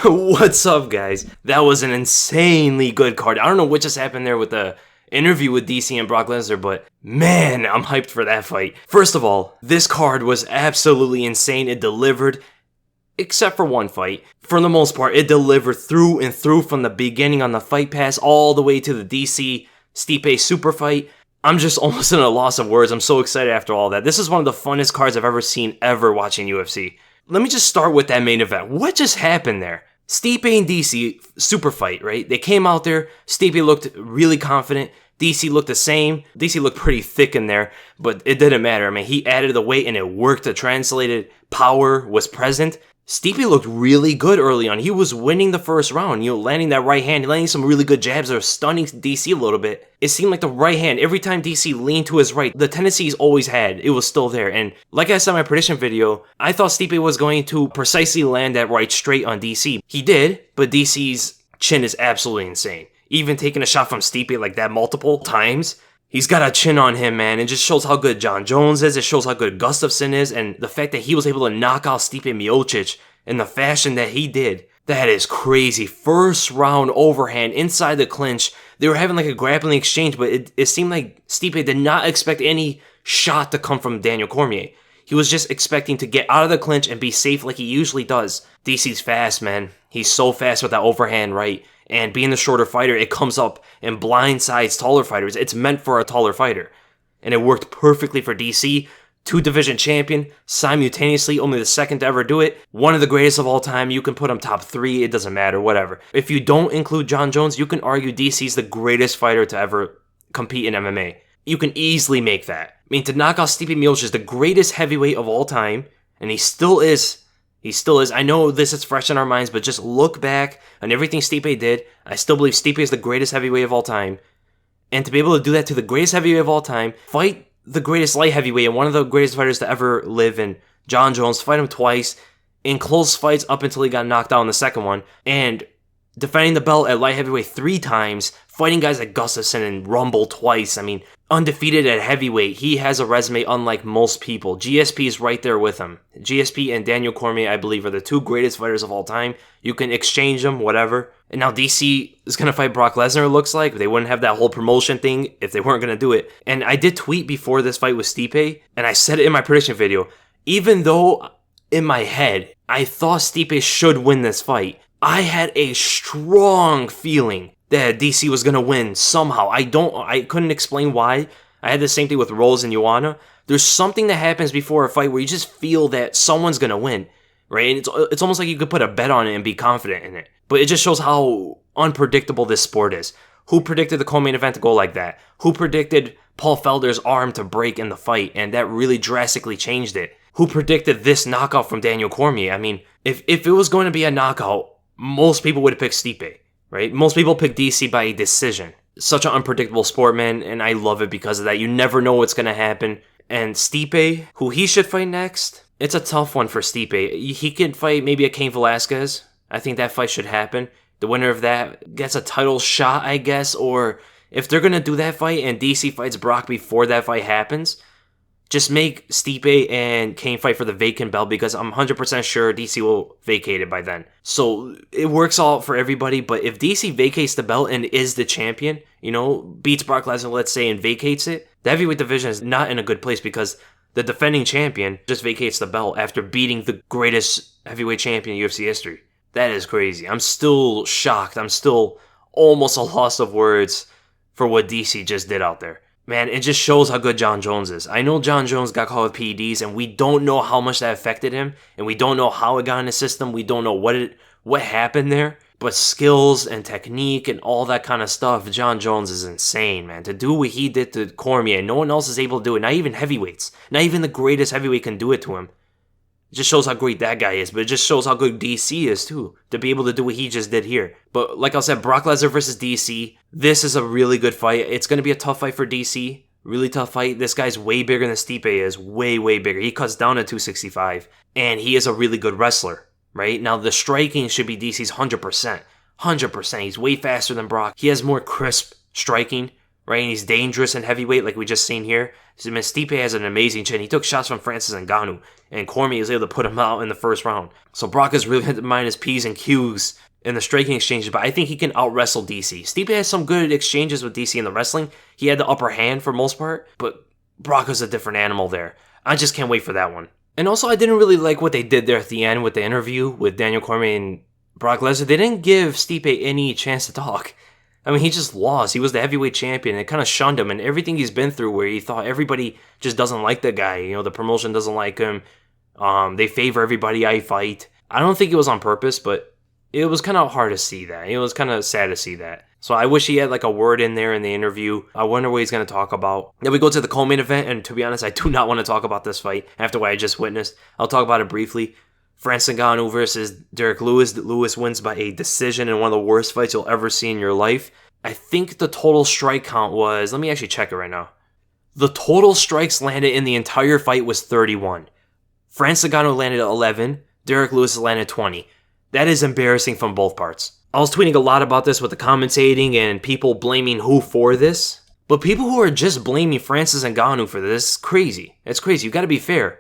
What's up, guys? That was an insanely good card. I don't know what just happened there with the interview with DC and Brock Lesnar, but man, I'm hyped for that fight. First of all, this card was absolutely insane. It delivered, except for one fight. For the most part, it delivered through and through from the beginning on the Fight Pass all the way to the DC Stipe super fight. I'm just almost in a loss of words. I'm so excited after all that. This is one of the funnest cards I've ever seen watching UFC. Let me just start with that main event. What just happened there? Stipe and DC, super fight, right? They came out there, Stipe looked really confident, DC looked the same. DC looked pretty thick in there, but it didn't matter. I mean, he added the weight and it worked. The translated power was present. Stipe looked really good early on. He was winning the first round, landing that right hand, landing some really good jabs that were stunning DC a little bit. It seemed like the right hand, every time DC leaned to his right, the tendency he's always had, it was still there. And like I said in my prediction video, I thought Stipe was going to precisely land that right straight on DC. He did, but DC's chin is absolutely insane. Even taking a shot from Stipe like that multiple times, he's got a chin on him, man. It just shows how good Jon Jones is. It shows how good Gustafsson is. And the fact that he was able to knock out Stipe Miocic in the fashion that he did, that is crazy. First round overhand inside the clinch. They were having like a grappling exchange, but it seemed like Stipe did not expect any shot to come from Daniel Cormier. He was just expecting to get out of the clinch and be safe like he usually does. DC's fast, man. He's so fast with that overhand right. And being the shorter fighter, it comes up and blindsides taller fighters. It's meant for a taller fighter. And it worked perfectly for DC. 2-division champion, simultaneously, only the second to ever do it. One of the greatest of all time. You can put him top 3, it doesn't matter, whatever. If you don't include Jon Jones, you can argue DC's the greatest fighter to ever compete in MMA. You can easily make that. I mean, to knock out Stipe Miocic is the greatest heavyweight of all time, and he still is. He still is. I know this is fresh in our minds, but just look back on everything Stipe did. I still believe Stipe is the greatest heavyweight of all time. And to be able to do that to the greatest heavyweight of all time, fight the greatest light heavyweight and one of the greatest fighters to ever live in, Jon Jones, fight him twice in close fights up until he got knocked out in the second one, and defending the belt at light heavyweight 3 times, fighting guys like Gustafsson and Rumble twice. I mean, undefeated at heavyweight. He has a resume unlike most people. GSP is right there with him. GSP and Daniel Cormier, I believe, are the 2 greatest fighters of all time. You can exchange them, whatever. And now DC is going to fight Brock Lesnar, it looks like. They wouldn't have that whole promotion thing if they weren't going to do it. And I did tweet before this fight with Stipe, and I said it in my prediction video. Even though in my head, I thought Stipe should win this fight, I had a strong feeling that DC was going to win somehow. I couldn't explain why. I had the same thing with Rose and Joanna. There's something that happens before a fight where you just feel that someone's going to win, right? And it's almost like you could put a bet on it and be confident in it. But it just shows how unpredictable this sport is. Who predicted the co-main event to go like that? Who predicted Paul Felder's arm to break in the fight? And that really drastically changed it. Who predicted this knockout from Daniel Cormier? I mean, if it was going to be a knockout, most people would have picked Stipe, right? Most people pick DC by decision. Such an unpredictable sport, man, and I love it because of that. You never know what's going to happen. And Stipe, who he should fight next, it's a tough one for Stipe. He could fight maybe a Cain Velasquez. I think that fight should happen. The winner of that gets a title shot, I guess, or if they're going to do that fight and DC fights Brock before that fight happens, just make Stipe and Cain fight for the vacant belt because I'm 100% sure DC will vacate it by then. So it works all for everybody, but if DC vacates the belt and is the champion, beats Brock Lesnar, let's say, and vacates it, the heavyweight division is not in a good place because the defending champion just vacates the belt after beating the greatest heavyweight champion in UFC history. That is crazy. I'm still shocked. I'm still almost a loss of words for what DC just did out there. Man, it just shows how good Jon Jones is. I know Jon Jones got caught with PEDs, and we don't know how much that affected him, and we don't know how it got in the system. We don't know what happened there. But skills and technique and all that kind of stuff, Jon Jones is insane, man. To do what he did to Cormier, no one else is able to do it. Not even heavyweights. Not even the greatest heavyweight can do it to him. It just shows how great that guy is, but it just shows how good DC is too, to be able to do what he just did here. But like I said, Brock Lesnar versus DC, this is a really good fight. It's going to be a tough fight for DC. Really tough fight. This guy's way bigger than Stipe is. Way, way bigger. He cuts down to 265, and he is a really good wrestler, right? Now, the striking should be DC's 100%. 100%. He's way faster than Brock. He has more crisp striking, right? And he's dangerous in heavyweight, like we just seen here. So, man, Stipe has an amazing chin. He took shots from Francis Ngannou, and Cormier was able to put him out in the first round. So Brock has really had to mind his P's and Q's in the striking exchanges, but I think he can out-wrestle DC. Stipe has some good exchanges with DC in the wrestling. He had the upper hand for most part, but Brock is a different animal there. I just can't wait for that one. And also, I didn't really like what they did there at the end with the interview with Daniel Cormier and Brock Lesnar. They didn't give Stipe any chance to talk. I mean, he just lost. He was the heavyweight champion, and it kind of shunned him, and everything he's been through where he thought everybody just doesn't like the guy. You know, the promotion doesn't like him. They favor everybody I fight. I don't think it was on purpose, but it was kind of hard to see that. It was kind of sad to see that. So I wish he had like a word in there in the interview. I wonder what he's going to talk about. Then we go to the co-main event, and to be honest, I do not want to talk about this fight after what I just witnessed. I'll talk about it briefly. Francis Ngannou versus Derek Lewis. Lewis wins by a decision in one of the worst fights you'll ever see in your life. I think the total strike count was... Let me actually check it right now. The total strikes landed in the entire fight was 31. Francis Ngannou landed 11. Derek Lewis landed 20. That is embarrassing from both parts. I was tweeting a lot about this with the commentating and people blaming who for this. But people who are just blaming Francis Ngannou for this is crazy. It's crazy. You gotta be fair.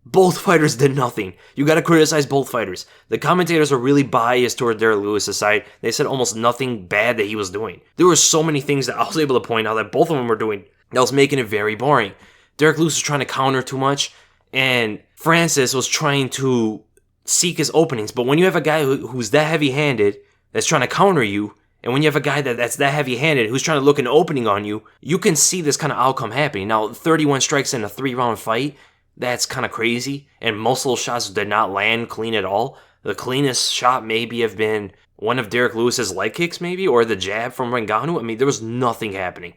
Both fighters did nothing. You gotta criticize both fighters. The commentators are really biased toward Derek Lewis' side. They said almost nothing bad that he was doing. There were so many things that I was able to point out that both of them were doing that was making it very boring. Derek Lewis was trying to counter too much, and Francis was trying to seek his openings. But when you have a guy who's that heavy-handed, that's trying to counter you, and when you have a guy that's that heavy-handed who's trying to look an opening on you, you can see this kind of outcome happening. Now, 31 strikes in a 3-round fight, that's kind of crazy, and most of those shots did not land clean at all. The cleanest shot maybe have been one of Derek Lewis's leg kicks maybe, or the jab from Ngannou. I mean, there was nothing happening.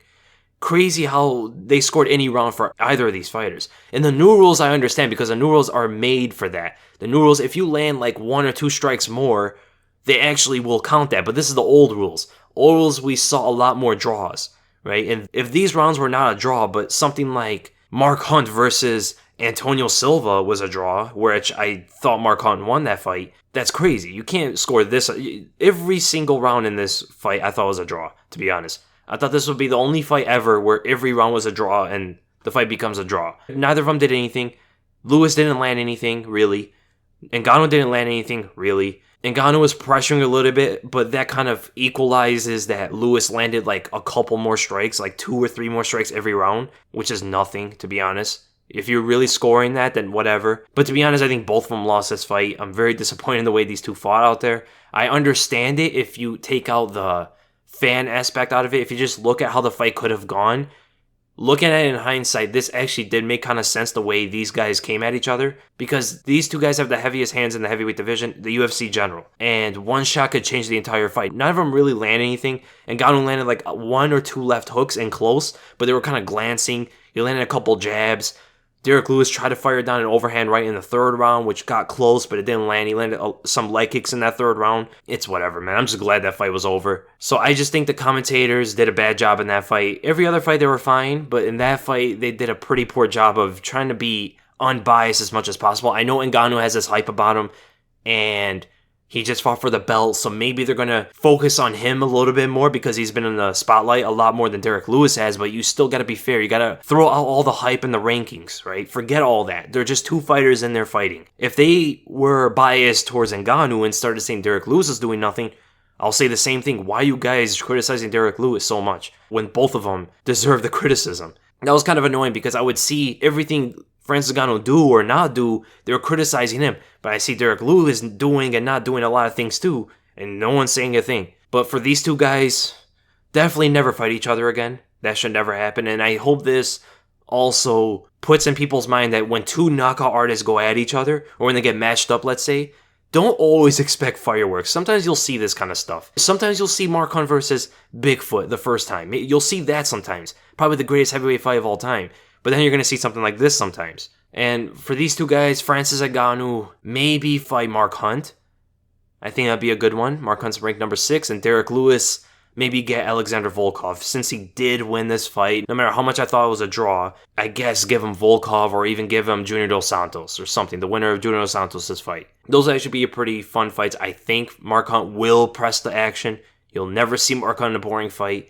Crazy how they scored any round for either of these fighters. And the new rules I understand, because the new rules are made for that. The new rules, if you land like 1 or 2 strikes more, they actually will count that. But this is the old rules. Old rules, we saw a lot more draws, right? And if these rounds were not a draw, but something like Mark Hunt versus Antonio Silva was a draw, which I thought Mark Hunt won that fight, that's crazy. You can't score this. Every single round in this fight I thought was a draw, to be honest. I thought this would be the only fight ever where every round was a draw and the fight becomes a draw. Neither of them did anything. Lewis didn't land anything, really. Ngannou didn't land anything, really. Ngannou was pressuring a little bit, but that kind of equalizes that Lewis landed like a couple more strikes, like 2 or 3 more strikes every round, which is nothing, to be honest. If you're really scoring that, then whatever. But to be honest, I think both of them lost this fight. I'm very disappointed in the way these two fought out there. I understand it if you take out the fan aspect out of it. If you just look at how the fight could have gone, looking at it in hindsight, this actually did make kind of sense the way these guys came at each other, because these two guys have the heaviest hands in the heavyweight division, the UFC general, and one shot could change the entire fight. None of them really landed anything, and Ngannou landed like 1 or 2 left hooks and close, but they were kind of glancing. He landed a couple jabs. Derek Lewis tried to fire down an overhand right in the 3rd round, which got close, but it didn't land. He landed some leg kicks in that 3rd round. It's whatever, man. I'm just glad that fight was over. So I just think the commentators did a bad job in that fight. Every other fight, they were fine, but in that fight, they did a pretty poor job of trying to be unbiased as much as possible. I know Ngannou has this hype about him, and he just fought for the belt, so maybe they're going to focus on him a little bit more because he's been in the spotlight a lot more than Derek Lewis has, but you still got to be fair. You got to throw out all the hype and the rankings, right? Forget all that. They're just 2 fighters in there fighting. If they were biased towards Ngannou and started saying Derek Lewis is doing nothing, I'll say the same thing. Why are you guys criticizing Derek Lewis so much when both of them deserve the criticism? That was kind of annoying because I would see everything Francis Ngannou do or not do, they were criticizing him. But I see Derek Lewis doing and not doing a lot of things too, and no one's saying a thing. But for these two guys, definitely never fight each other again. That should never happen. And I hope this also puts in people's mind that when 2 knockout artists go at each other, or when they get matched up, let's say, don't always expect fireworks. Sometimes you'll see this kind of stuff. Sometimes you'll see Mark Hunt versus Bigfoot the first time. You'll see that sometimes. Probably the greatest heavyweight fight of all time. But then you're going to see something like this sometimes. And for these two guys, Francis Ngannou maybe fight Mark Hunt. I think that'd be a good one. Mark Hunt's ranked number 6. And Derek Lewis maybe get Alexander Volkov. Since he did win this fight, no matter how much I thought it was a draw, I guess give him Volkov or even give him Junior Dos Santos or something. The winner of Junior Dos Santos' fight. Those actually be a pretty fun fights. I think Mark Hunt will press the action. You'll never see Mark Hunt in a boring fight.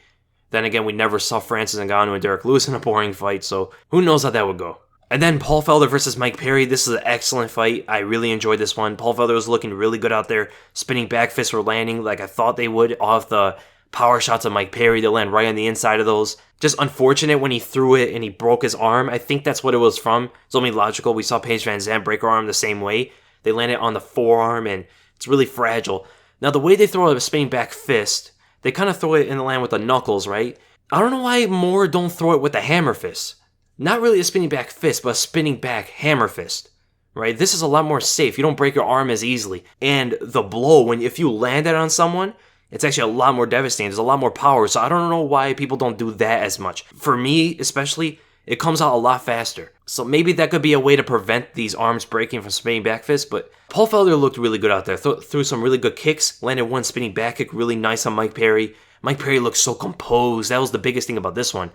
Then again, we never saw Francis Ngannou and Derek Lewis in a boring fight, so who knows how that would go. And then Paul Felder versus Mike Perry. This is an excellent fight. I really enjoyed this one. Paul Felder was looking really good out there. Spinning back fists were landing like I thought they would off the power shots of Mike Perry. They land right on the inside of those. Just unfortunate when he threw it and he broke his arm. I think that's what it was from. It's only logical. We saw Paige Van Zandt break her arm the same way. They landed on the forearm and it's really fragile. Now the way they throw a spinning back fist, they kind of throw it in the land with the knuckles, right? I don't know why more don't throw it with the hammer fist. Not really a spinning back fist, but a spinning back hammer fist, right? This is a lot more safe. You don't break your arm as easily. And the blow, if you land it on someone, it's actually a lot more devastating. There's a lot more power, so I don't know why people don't do that as much. For me, especially, it comes out a lot faster. So maybe that could be a way to prevent these arms breaking from spinning back fists, but Paul Felder looked really good out there. Threw some really good kicks, landed one spinning back kick really nice on Mike Perry. Mike Perry looked so composed. That was the biggest thing about this one.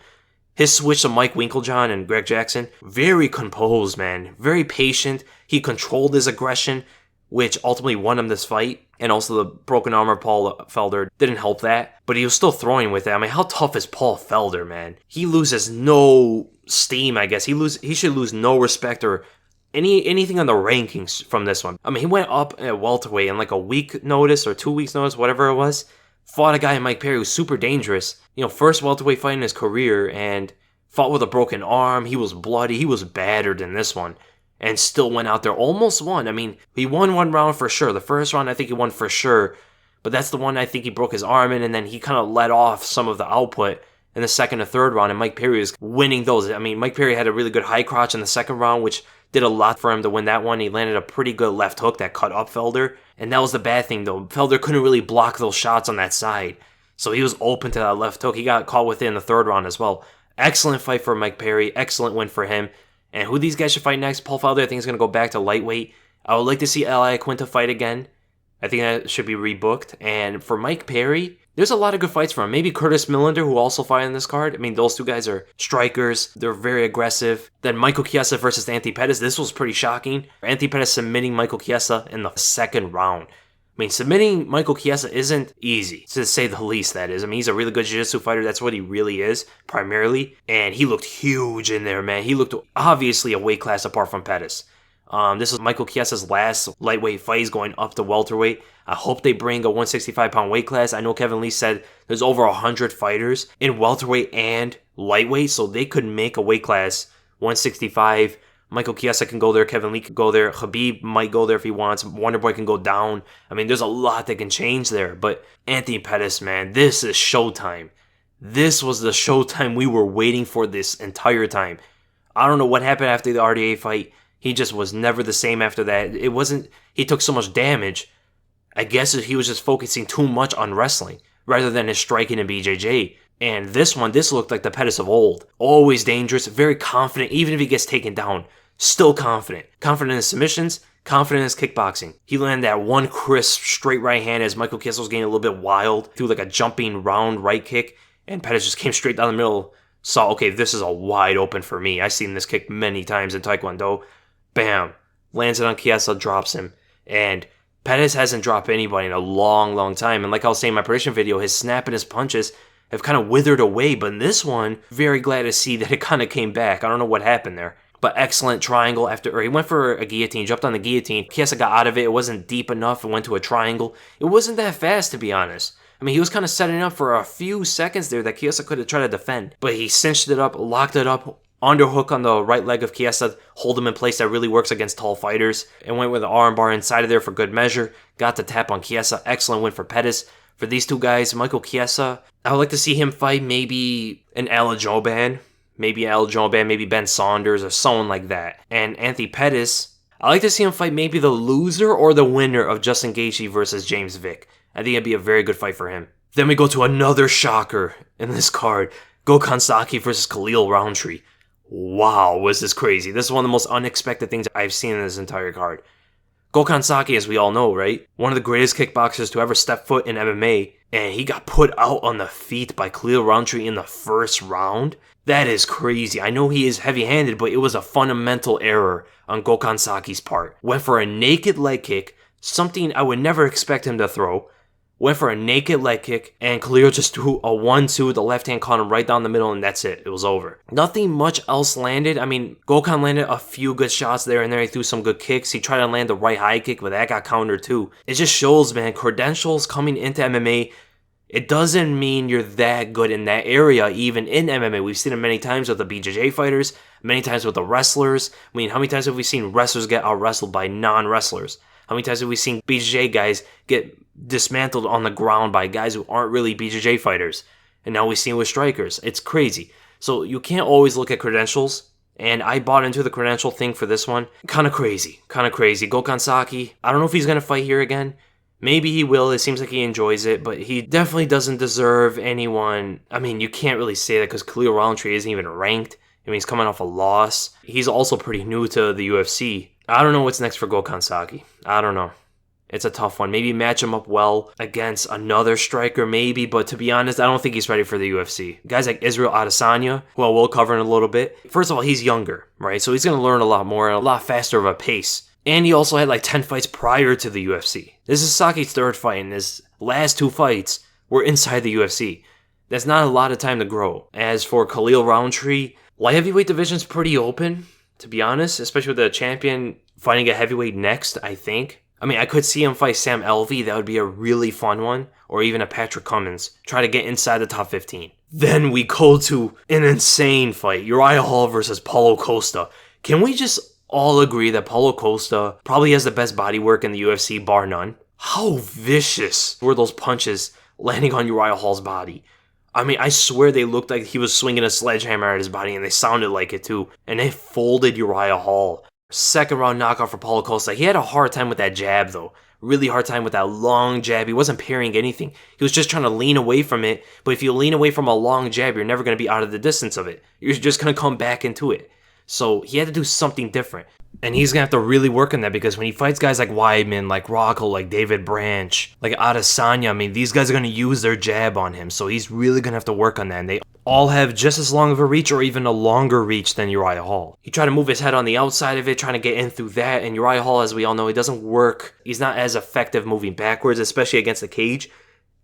His switch to Mike Winklejohn and Greg Jackson, very composed, man. Very patient. He controlled his aggression, which ultimately won him this fight. And also the broken arm of Paul Felder didn't help that. But he was still throwing with it. I mean, how tough is Paul Felder, man? He loses no steam, I guess. He should lose no respect or anything on the rankings from this one. I mean, he went up at welterweight in like a week notice or 2 weeks notice, whatever it was. Fought a guy in Mike Perry who's super dangerous. First welterweight fight in his career and fought with a broken arm. He was bloody. He was battered in this one and still went out there. Almost won. I mean, he won one round for sure. The first round, I think he won for sure. But that's the one I think he broke his arm in, and then he kind of let off some of the output in the second and third round, and Mike Perry was winning those. I mean, Mike Perry had a really good high crotch in the second round, which did a lot for him to win that one. He landed a pretty good left hook that cut up Felder. And that was the bad thing, though. Felder couldn't really block those shots on that side. So he was open to that left hook. He got caught within the third round as well. Excellent fight for Mike Perry. Excellent win for him. And who these guys should fight next? Paul Felder, I think, is going to go back to lightweight. I would like to see Eli Quinta fight again. I think that should be rebooked. And for Mike Perry, there's a lot of good fights for him. Maybe Curtis Millender, who also fought in this card. I mean, those two guys are strikers. They're very aggressive. Then Michael Chiesa versus Anthony Pettis. This was pretty shocking. Anthony Pettis submitting Michael Chiesa in the second round. I mean, submitting Michael Chiesa isn't easy, to say the least, that is. I mean, he's a really good jiu-jitsu fighter. That's what he really is, primarily. And he looked huge in there, man. He looked obviously a weight class apart from Pettis. This is Michael Chiesa's last lightweight fight. He's going up to welterweight. I hope they bring a 165-pound weight class. I know Kevin Lee said there's over 100 fighters in welterweight and lightweight, so they could make a weight class 165. Michael Chiesa can go there. Kevin Lee could go there. Khabib might go there if he wants. Wonderboy can go down. I mean, there's a lot that can change there. But Anthony Pettis, man, this is showtime. This was the showtime we were waiting for this entire time. I don't know what happened after the RDA fight. He just was never the same after that. It wasn't, he took so much damage. I guess he was just focusing too much on wrestling rather than his striking and BJJ. And this looked like the Pettis of old. Always dangerous, very confident, even if he gets taken down. Still confident. Confident in his submissions, confident in his kickboxing. He landed that one crisp straight right hand as Michael Chiesa was getting a little bit wild. Threw like a jumping round right kick. And Pettis just came straight down the middle. Saw, okay, this is a wide open for me. I've seen this kick many times in Taekwondo. Bam. Lands it on Chiesa, drops him. And Pettis hasn't dropped anybody in a long, long time. And like I was saying in my prediction video, his snap and his punches have kind of withered away. But in this one, very glad to see that it kind of came back. I don't know what happened there. But excellent triangle or he went for a guillotine, jumped on the guillotine. Chiesa got out of it. It wasn't deep enough. It went to a triangle. It wasn't that fast, to be honest. I mean, he was kind of setting up for a few seconds there that Chiesa could have tried to defend. But he cinched it up, locked it up. Underhook on the right leg of Chiesa, hold him in place. That really works against tall fighters. And went with an arm bar inside of there for good measure. Got the tap on Chiesa. Excellent win for Pettis. For these two guys, Michael Chiesa, I would like to see him fight maybe an Al Joban. Maybe Ben Saunders or someone like that. And Anthony Pettis, I'd like to see him fight maybe the loser or the winner of Justin Gaethje versus James Vick. I think it'd be a very good fight for him. Then we go to another shocker in this card. Gokhan Saki versus Khalil Roundtree. Wow, was this crazy. This is one of the most unexpected things I've seen in this entire card. Gokhan Saki, as we all know, right? One of the greatest kickboxers to ever step foot in MMA. And he got put out on the feet by Khalil Roundtree in the first round. That is crazy. I know he is heavy-handed, but it was a fundamental error on Gokhan Saki's part. Went for a naked leg kick, something I would never expect him to throw. went for a naked leg kick, and Khalil just threw a 1-2 with the left hand, caught him right down the middle, and that's it. It was over. Nothing much else landed. I mean, Gokhan landed a few good shots there and there. He threw some good kicks. He tried to land the right high kick, but that got countered too. It just shows, man, credentials coming into MMA, it doesn't mean you're that good in that area, even in MMA. We've seen it many times with the BJJ fighters, many times with the wrestlers. I mean, how many times have we seen wrestlers get out-wrestled by non-wrestlers? How many times have we seen BJJ guys get dismantled on the ground by guys who aren't really BJJ fighters? And now we see it with strikers. It's crazy. So you can't always look at credentials. And I bought into the credential thing for this one. Kind of crazy. Gokhan Saki, I don't know if he's going to fight here again. Maybe he will. It seems like he enjoys it, but he definitely doesn't deserve anyone. I mean, you can't really say that because Khalil Roundtree isn't even ranked. I mean, he's coming off a loss. He's also pretty new to the UFC. I don't know what's next for Gokhan Saki. I don't know. It's a tough one. Maybe match him up well against another striker, maybe. But to be honest, I don't think he's ready for the UFC. Guys like Israel Adesanya, who we'll cover in a little bit. First of all, he's younger, right? So he's going to learn a lot more at a lot faster of a pace. And he also had like 10 fights prior to the UFC. This is Saki's third fight, and his last 2 fights were inside the UFC. That's not a lot of time to grow. As for Khalil Roundtree, light heavyweight division's pretty open, to be honest, especially with the champion fighting a heavyweight next, I think. I mean, I could see him fight Sam Alvey. That would be a really fun one. Or even a Patrick Cummins. Try to get inside the top 15. Then we go to an insane fight. Uriah Hall versus Paulo Costa. Can we just all agree that Paulo Costa probably has the best body work in the UFC, bar none? How vicious were those punches landing on Uriah Hall's body? I mean, I swear they looked like he was swinging a sledgehammer at his body, and they sounded like it too. And they folded Uriah Hall. Second round knockout for Paulo Costa. He had a hard time with that jab, though. Really hard time with that long jab. He wasn't parrying anything. He was just trying to lean away from it. But if you lean away from a long jab, you're never going to be out of the distance of it. You're just going to come back into it. So he had to do something different. And he's going to have to really work on that, because when he fights guys like Weidman, like Rocco, like David Branch, like Adesanya, I mean, these guys are going to use their jab on him. So he's really going to have to work on that. And they all have just as long of a reach or even a longer reach than Uriah Hall. He tried to move his head on the outside of it, trying to get in through that. And Uriah Hall, as we all know, he doesn't work. He's not as effective moving backwards, especially against the cage.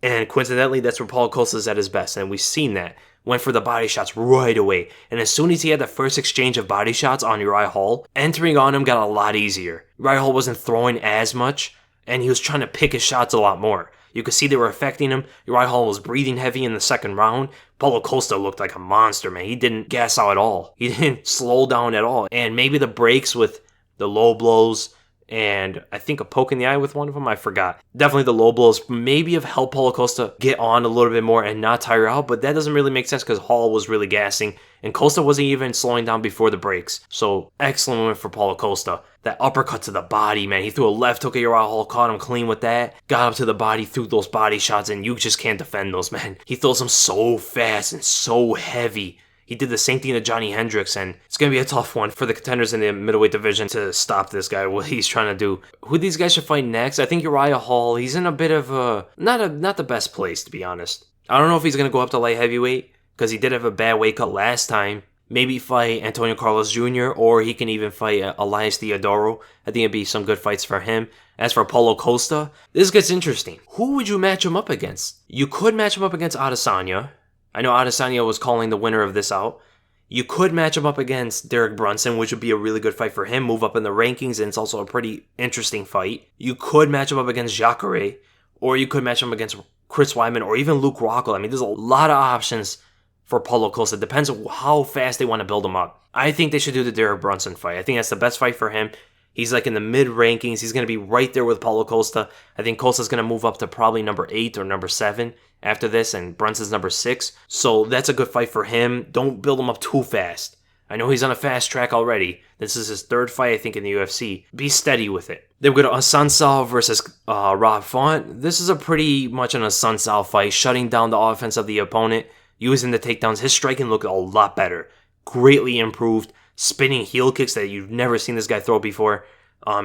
And coincidentally, that's where Paulo Costa's at his best. And we've seen that. Went for the body shots right away. And as soon as he had the first exchange of body shots on Uriah Hall, entering on him got a lot easier. Uriah Hall wasn't throwing as much, and he was trying to pick his shots a lot more. You could see they were affecting him. Uriah Hall was breathing heavy in the second round. Paulo Costa looked like a monster, man. He didn't gas out at all. He didn't slow down at all. And maybe the breaks with the low blows and I think a poke in the eye with one of them, I forgot. Definitely the low blows maybe have helped Paulo Costa get on a little bit more and not tire out, but that doesn't really make sense because Hall was really gassing, and Costa wasn't even slowing down before the breaks. So, excellent win for Paulo Costa. That uppercut to the body, man. He threw a left hook at Uriah Hall, caught him clean with that, got up to the body, threw those body shots, and you just can't defend those, man. He throws them so fast and so heavy. He did the same thing to Johnny Hendricks, and it's going to be a tough one for the contenders in the middleweight division to stop this guy, what he's trying to do. Who these guys should fight next? I think Uriah Hall, he's in a bit of a, not the best place, to be honest. I don't know if he's going to go up to light heavyweight, because he did have a bad weight cut last time. Maybe fight Antonio Carlos Jr., or he can even fight Elias Theodoro. I think it'd be some good fights for him. As for Paulo Costa, this gets interesting. Who would you match him up against? You could match him up against Adesanya. I know Adesanya was calling the winner of this out. You could match him up against Derek Brunson, which would be a really good fight for him, move up in the rankings, and it's also a pretty interesting fight. You could match him up against Jacare, or you could match him against Chris Weidman, or even Luke Rockhold. I mean, there's a lot of options for Paulo Costa. It depends on how fast they want to build him up. I think they should do the Derek Brunson fight. I think that's the best fight for him. He's like in the mid-rankings. He's going to be right there with Paulo Costa. I think Costa's going to move up to probably number 8 or number 7 after this, and Brunson's number 6. So that's a good fight for him. Don't build him up too fast. I know he's on a fast track already. This is his 3rd fight, I think, in the UFC. Be steady with it. Then we go to Assunção versus Rob Font. This is a pretty much an Assunção fight, shutting down the offense of the opponent, using the takedowns. His striking looked a lot better. Greatly improved. Spinning heel kicks that you've never seen this guy throw before.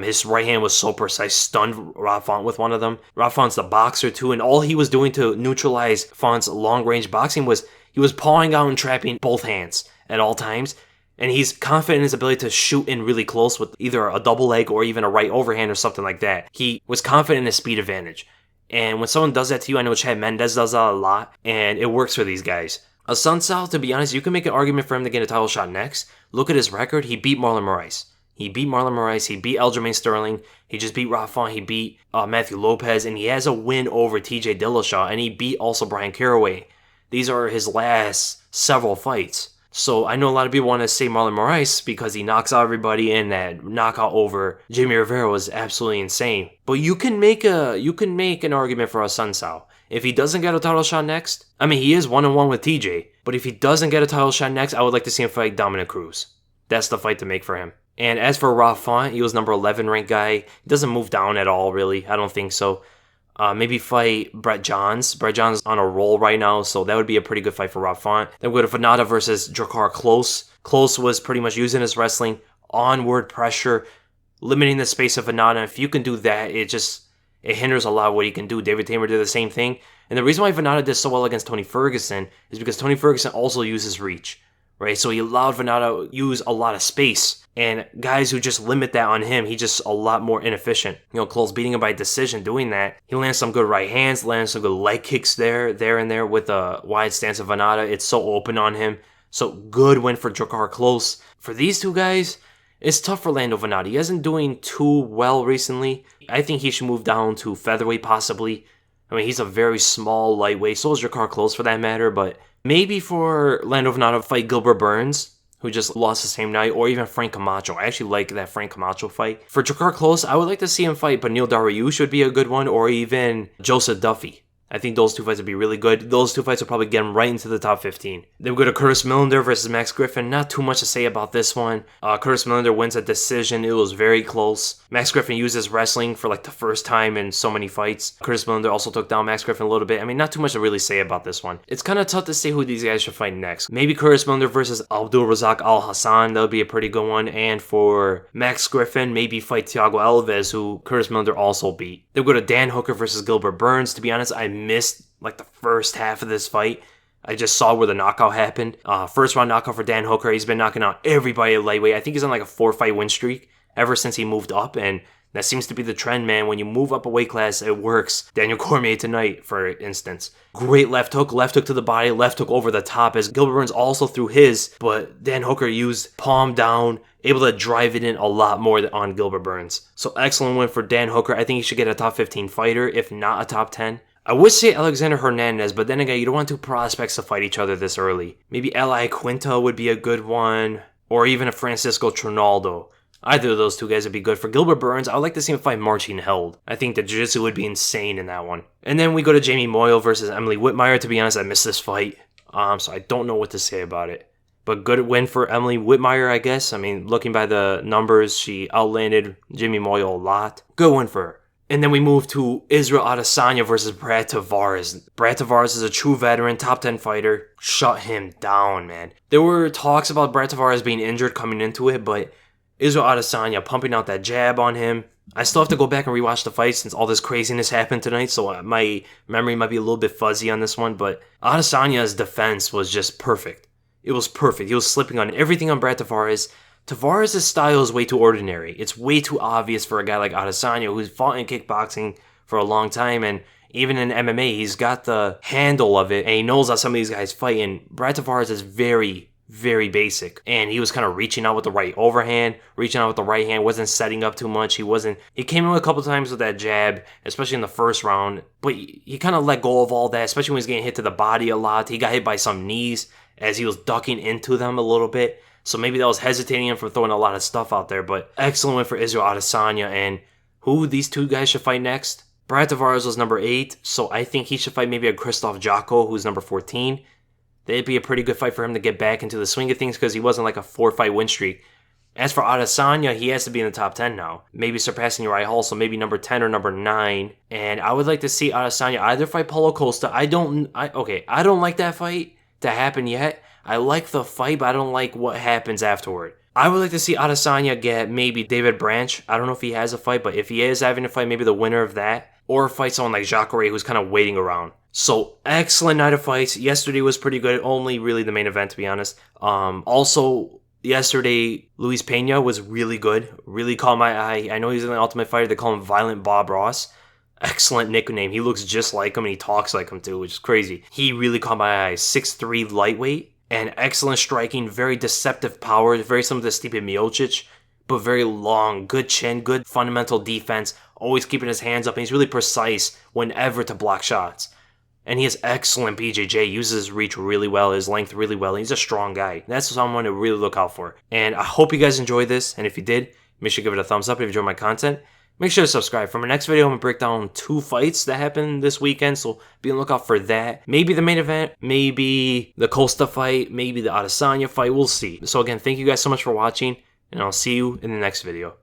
His right hand was so precise, stunned Rob Font with one of them. Rob Font's the boxer too, and all he was doing to neutralize Font's long-range boxing was he was pawing out and trapping both hands at all times, and he's confident in his ability to shoot in really close with either a double leg or even a right overhand or something like that. He was confident in his speed advantage, And when someone does that to you, I know Chad Mendes does that a lot, and it works for these guys. A Sun Sal, to be honest, you can make an argument for him to get a title shot next. Look at his record. He beat Marlon Moraes. He beat Aljamain Sterling, he just beat Rafa, he beat Matthew Lopez, and he has a win over TJ Dillashaw, and he beat also Brian Caraway. These are his last several fights. So I know a lot of people want to say Marlon Moraes because he knocks out everybody, and that knockout over Jimmy Rivera was absolutely insane. But you can make an argument for a Sun Sal. If he doesn't get a title shot next, I mean, he is 1-1 with TJ, but if he doesn't get a title shot next, I would like to see him fight Dominic Cruz. That's the fight to make for him. And as for Rafa, he was number 11 ranked guy. He doesn't move down at all, really. I don't think so. Maybe fight Brett Johns. Brett Johns is on a roll right now, so that would be a pretty good fight for Rafa. Then we go to Venata versus Drakkar Klose. Klose was pretty much using his wrestling, onward pressure, limiting the space of Venata. If you can do that, it hinders a lot of what he can do. David Tamer did the same thing. And the reason why Venata did so well against Tony Ferguson is because Tony Ferguson also uses reach, right? So he allowed Venata to use a lot of space. And guys who just limit that on him, he's just a lot more inefficient. Klose beating him by decision doing that. He lands some good right hands, lands some good leg kicks there and there with a wide stance of Venata. It's so open on him. So good win for Drakkar Klose. For these two guys, it's tough for Lando Venata. He hasn't doing too well recently. I think he should move down to featherweight possibly. I mean, he's a very small lightweight. So is Drakkar Klose for that matter. But maybe for Lando Venata to fight Gilbert Burns, who just lost the same night, or even Frank Camacho. I actually like that Frank Camacho fight. For Drakkar Klose, I would like to see him fight Beneil Dariush would be a good one, or even Joseph Duffy. I think those two fights would be really good. Those two fights will probably get him right into the top 15. Then we go to Curtis Millender versus Max Griffin. Not too much to say about this one. Curtis Millender wins a decision. It was very close. Max Griffin uses wrestling for like the first time in so many fights. Curtis Millender also took down Max Griffin a little bit. I mean, not too much to really say about this one. It's kind of tough to say who these guys should fight next. Maybe Curtis Millender versus Abdul Razak Al Hassan. That would be a pretty good one. And for Max Griffin, maybe fight Thiago Alves, who Curtis Millender also beat. Then we go to Dan Hooker versus Gilbert Burns. To be honest, I missed like the first half of this fight. I just saw where the knockout happened. First round knockout for Dan Hooker. He's been knocking out everybody at lightweight. I think he's on like a 4-fight win streak ever since he moved up, and that seems to be the trend, man. When you move up a weight class, it works. Daniel Cormier tonight, for instance. Great left hook to the body, left hook over the top, as Gilbert Burns also threw his, but Dan Hooker used palm down, able to drive it in a lot more on Gilbert Burns. So excellent win for Dan Hooker. I think he should get a top 15 fighter, if not a top 10. I would say Alexander Hernandez, but then again, you don't want two prospects to fight each other this early. Maybe Eli Quinta would be a good one, or even a Francisco Trinaldo. Either of those two guys would be good. For Gilbert Burns, I would like to see him fight Marcin Held. I think the jiu-jitsu would be insane in that one. And then we go to Jamie Moyle versus Emily Whitmire. To be honest, I missed this fight, so I don't know what to say about it. But good win for Emily Whitmire, I guess. I mean, looking by the numbers, she outlanded Jamie Moyle a lot. Good win for her. And then we move to Israel Adesanya versus Brad Tavares. Brad Tavares is a true veteran, top 10 fighter. Shut him down, man. There were talks about Brad Tavares being injured coming into it, but Israel Adesanya pumping out that jab on him. I still have to go back and rewatch the fight since all this craziness happened tonight, so my memory might be a little bit fuzzy on this one, but Adesanya's defense was just perfect. It was perfect. He was slipping on everything on Brad Tavares. Tavares' style is way too ordinary. It's way too obvious for a guy like Adesanya, who's fought in kickboxing for a long time, and even in MMA, he's got the handle of it, and he knows how some of these guys fight, and Brad Tavares is very, very basic, and he was kind of reaching out with the right overhand, reaching out with the right hand, wasn't setting up too much. He came in a couple times with that jab, especially in the first round, but he kind of let go of all that, especially when he was getting hit to the body a lot. He got hit by some knees as he was ducking into them a little bit. So maybe that was hesitating him from throwing a lot of stuff out there. But excellent win for Israel Adesanya. And who these two guys should fight next? Brad Tavares was number 8. So I think he should fight maybe a Krzysztof Jotko, who's number 14. That'd be a pretty good fight for him to get back into the swing of things because he wasn't like a 4-fight win streak. As for Adesanya, he has to be in the top 10 now. Maybe surpassing Uriah Hall, so maybe number 10 or number 9. And I would like to see Adesanya either fight Paulo Costa. I don't like that fight to happen yet. I like the fight, but I don't like what happens afterward. I would like to see Adesanya get maybe David Branch. I don't know if he has a fight, but if he is having a fight, maybe the winner of that. Or fight someone like Jacare, who's kind of waiting around. So, excellent night of fights. Yesterday was pretty good. Only really the main event, to be honest. Also, yesterday, Luis Pena was really good. Really caught my eye. I know he's in the Ultimate Fighter. They call him Violent Bob Ross. Excellent nickname. He looks just like him and he talks like him too, which is crazy. He really caught my eye. 6'3" lightweight and excellent striking, very deceptive power, very similar to Stipe Miocic, but very long, good chin, good fundamental defense, always keeping his hands up, and he's really precise whenever to block shots. And he has excellent BJJ, uses his reach really well, his length really well, and he's a strong guy. That's someone to really look out for. And I hope you guys enjoyed this, and if you did, make sure to give it a thumbs up if you enjoyed my content. Make sure to subscribe. For my next video, I'm going to break down 2 fights that happened this weekend, so be on the lookout for that. Maybe the main event, maybe the Costa fight, maybe the Adesanya fight, we'll see. So again, thank you guys so much for watching, and I'll see you in the next video.